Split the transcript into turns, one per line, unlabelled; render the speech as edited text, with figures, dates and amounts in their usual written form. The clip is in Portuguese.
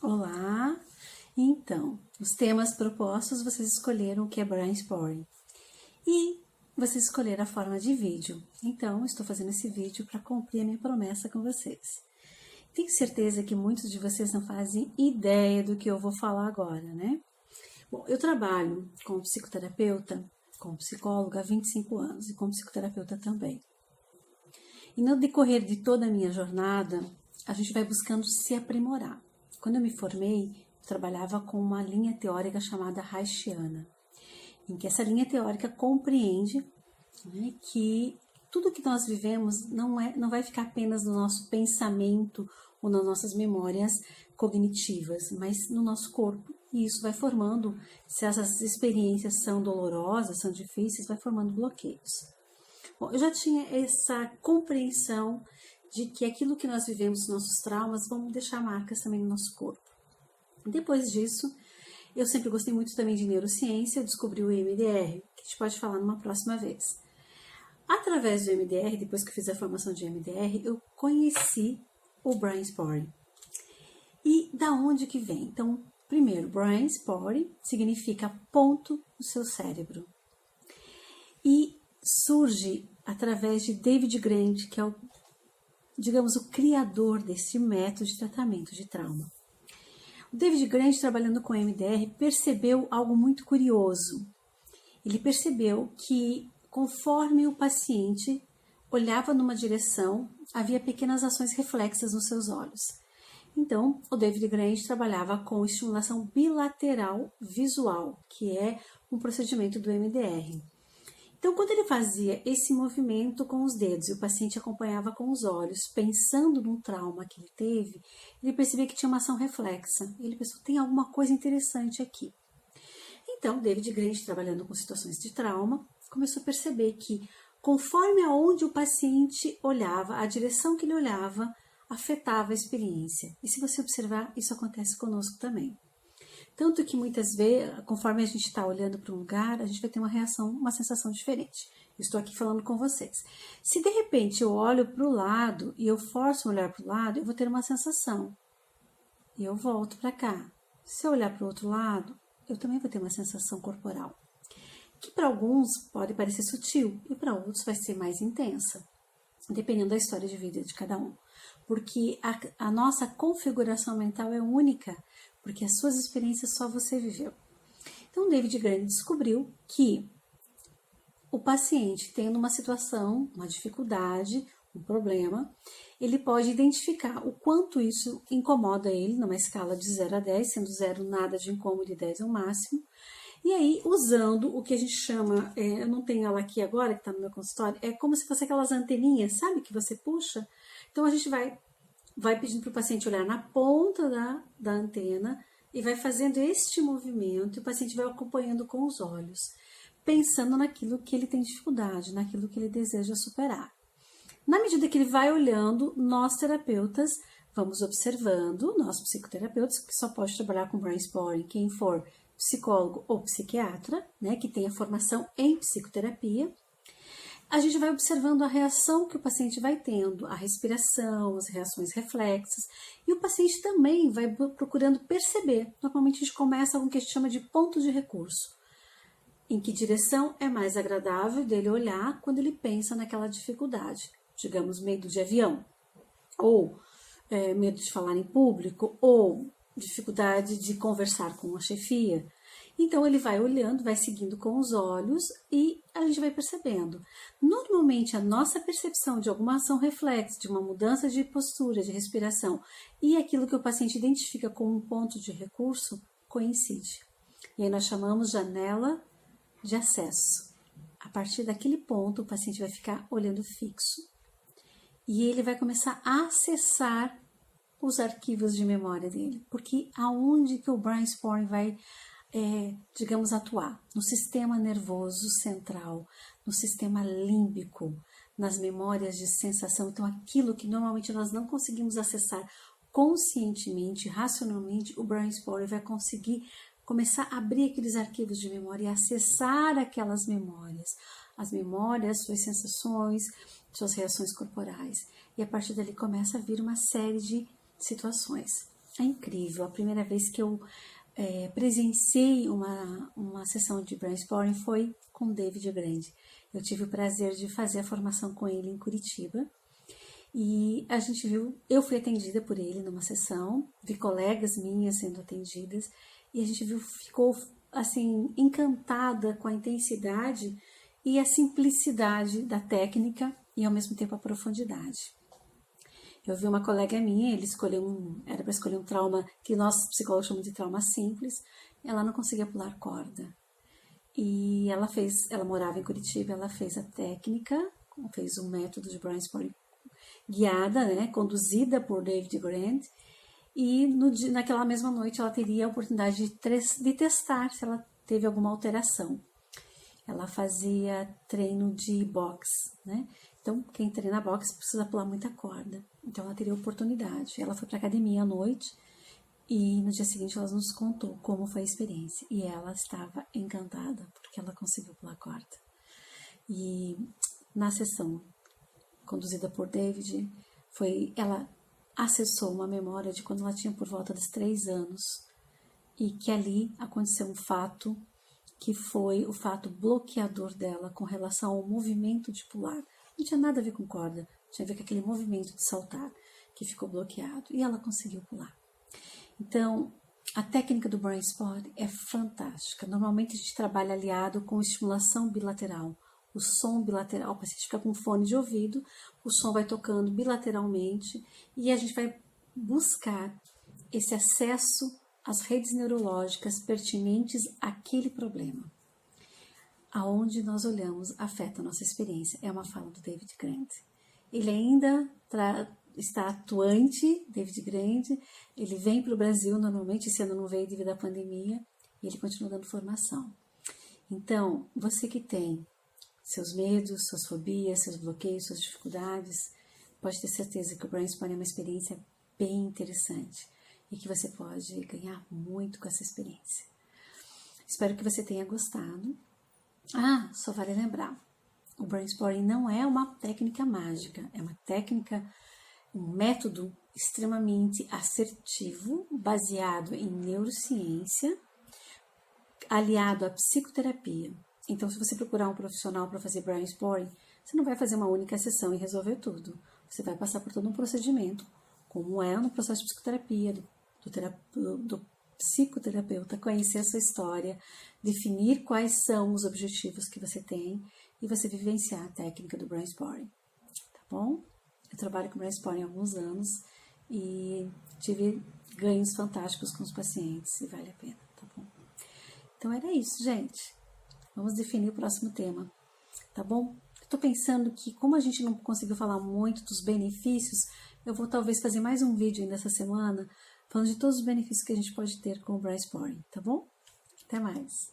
Olá! Então, os temas propostos vocês escolheram o que é brainstorming e vocês escolheram a forma de vídeo. Então, estou fazendo esse vídeo para cumprir a minha promessa com vocês. Tenho certeza que muitos de vocês não fazem ideia do que eu vou falar agora, né? Bom, eu trabalho como psicoterapeuta, como psicóloga há 25 anos e como psicoterapeuta também. E no decorrer de toda a minha jornada, a gente vai buscando se aprimorar. Quando eu me formei, eu trabalhava com uma linha teórica chamada Reichiana, em que essa linha teórica compreende, né, que tudo que nós vivemos não vai ficar apenas no nosso pensamento ou nas nossas memórias cognitivas, mas no nosso corpo. E isso vai formando, se essas experiências são dolorosas, são difíceis, vai formando bloqueios. Bom, eu já tinha essa compreensão de que aquilo que nós vivemos, nossos traumas, vão deixar marcas também no nosso corpo. Depois disso, eu sempre gostei muito também de neurociência, eu descobri o EMDR, que a gente pode falar numa próxima vez. Através do EMDR, depois que eu fiz a formação de EMDR, eu conheci o brainstorming. E da onde que vem? Então, primeiro, brainstorming significa ponto no seu cérebro. E surge através de David Grant, que é o, digamos, o criador desse método de tratamento de trauma. O David Grant, trabalhando com MDR, percebeu algo muito curioso. Ele percebeu que conforme o paciente olhava numa direção, havia pequenas ações reflexas nos seus olhos. Então, o David Grant trabalhava com estimulação bilateral visual, que é um procedimento do MDR. Então, quando ele fazia esse movimento com os dedos e o paciente acompanhava com os olhos, pensando num trauma que ele teve, ele percebia que tinha uma ação reflexa. Ele pensou, tem alguma coisa interessante aqui. Então, David Grant, trabalhando com situações de trauma, começou a perceber que, conforme aonde o paciente olhava, a direção que ele olhava, afetava a experiência. E se você observar, isso acontece conosco também. Tanto que muitas vezes, conforme a gente está olhando para um lugar, a gente vai ter uma reação, uma sensação diferente. Eu estou aqui falando com vocês. Se de repente eu olho para o lado e eu forço o olhar para o lado, eu vou ter uma sensação. E eu volto para cá. Se eu olhar para o outro lado, eu também vou ter uma sensação corporal. Que para alguns pode parecer sutil e para outros vai ser mais intensa, dependendo da história de vida de cada um. Porque a nossa configuração mental é única, porque as suas experiências só você viveu. Então, David Grant descobriu que o paciente tendo uma situação, uma dificuldade, um problema, ele pode identificar o quanto isso incomoda ele, numa escala de 0 a 10, sendo 0 nada de incômodo e 10 é o máximo. E aí, usando o que a gente chama, eu não tenho ela aqui agora, que está no meu consultório, é como se fosse aquelas anteninhas, sabe, que você puxa? Então, a gente vai pedindo para o paciente olhar na ponta da antena e vai fazendo este movimento e o paciente vai acompanhando com os olhos, pensando naquilo que ele tem dificuldade, naquilo que ele deseja superar. Na medida que ele vai olhando, nós terapeutas vamos observando, nós psicoterapeutas, que só pode trabalhar com brainstorming, quem for psicólogo ou psiquiatra, né, que tenha formação em psicoterapia, a gente vai observando a reação que o paciente vai tendo, a respiração, as reações reflexas, e o paciente também vai procurando perceber. Normalmente a gente começa com o que a gente chama de ponto de recurso. Em que direção é mais agradável dele olhar quando ele pensa naquela dificuldade, digamos, medo de avião, ou medo de falar em público, ou dificuldade de conversar com a chefia. Então, ele vai olhando, vai seguindo com os olhos e a gente vai percebendo. Normalmente, a nossa percepção de alguma ação reflexa, de uma mudança de postura, de respiração e aquilo que o paciente identifica como um ponto de recurso, coincide. E aí nós chamamos janela de acesso. A partir daquele ponto, o paciente vai ficar olhando fixo e ele vai começar a acessar os arquivos de memória dele. Porque aonde que o brainstorming vai digamos, atuar no sistema nervoso central, no sistema límbico, nas memórias de sensação. Então, aquilo que normalmente nós não conseguimos acessar conscientemente, racionalmente, o brainstorming vai conseguir começar a abrir aqueles arquivos de memória e acessar aquelas memórias, as memórias, suas sensações, suas reações corporais. E a partir dali começa a vir uma série de situações. é incrível. A primeira vez que eu presenciei uma sessão de brainstorming foi com David Grande. Eu tive o prazer de fazer a formação com ele em Curitiba. E a gente viu, eu fui atendida por ele numa sessão, vi colegas minhas sendo atendidas, e a gente viu, ficou assim, encantada com a intensidade e a simplicidade da técnica e ao mesmo tempo a profundidade. Eu vi uma colega minha, ele escolheu era para escolher um trauma que nós psicólogos chamamos de trauma simples, ela não conseguia pular corda. E ela morava em Curitiba, ela fez a técnica, fez um método de brainstorming guiada, né, conduzida por David Grant, e naquela mesma noite ela teria a oportunidade de testar se ela teve alguma alteração. Ela fazia treino de boxe, né? Então, quem treina boxe precisa pular muita corda. Então, ela teria oportunidade. Ela foi para academia à noite e no dia seguinte ela nos contou como foi a experiência. E ela estava encantada porque ela conseguiu pular corda. E na sessão conduzida por David, ela acessou uma memória de quando ela tinha por volta dos 3 anos e que ali aconteceu um fato que foi o fato bloqueador dela com relação ao movimento de pular. Não tinha nada a ver com corda, tinha a ver com aquele movimento de saltar que ficou bloqueado e ela conseguiu pular. Então, a técnica do brainstorming é fantástica. Normalmente a gente trabalha aliado com estimulação bilateral. O som bilateral, o paciente fica com fone de ouvido, o som vai tocando bilateralmente e a gente vai buscar esse acesso às redes neurológicas pertinentes àquele problema. Aonde nós olhamos afeta a nossa experiência. É uma fala do David Grant. Ele ainda está atuante, David Grant, ele vem para o Brasil normalmente, esse ano não veio devido à pandemia, e ele continua dando formação. Então, você que tem seus medos, suas fobias, seus bloqueios, suas dificuldades, pode ter certeza que o brainstorming é uma experiência bem interessante e que você pode ganhar muito com essa experiência. Espero que você tenha gostado. Só vale lembrar, o brainstorming não é uma técnica mágica, é uma técnica, um método extremamente assertivo, baseado em neurociência, aliado à psicoterapia. Então, se você procurar um profissional para fazer brainstorming, você não vai fazer uma única sessão e resolver tudo. Você vai passar por todo um procedimento, como é no processo de psicoterapia, do psicoterapeuta, conhecer a sua história, definir quais são os objetivos que você tem e você vivenciar a técnica do brainstorming, tá bom? Eu trabalho com brainstorming há alguns anos e tive ganhos fantásticos com os pacientes e vale a pena, tá bom? Então era isso, gente. Vamos definir o próximo tema, tá bom? Estou pensando que, como a gente não conseguiu falar muito dos benefícios, eu vou talvez fazer mais um vídeo ainda essa semana, falando de todos os benefícios que a gente pode ter com o brainstorming, tá bom? Até mais!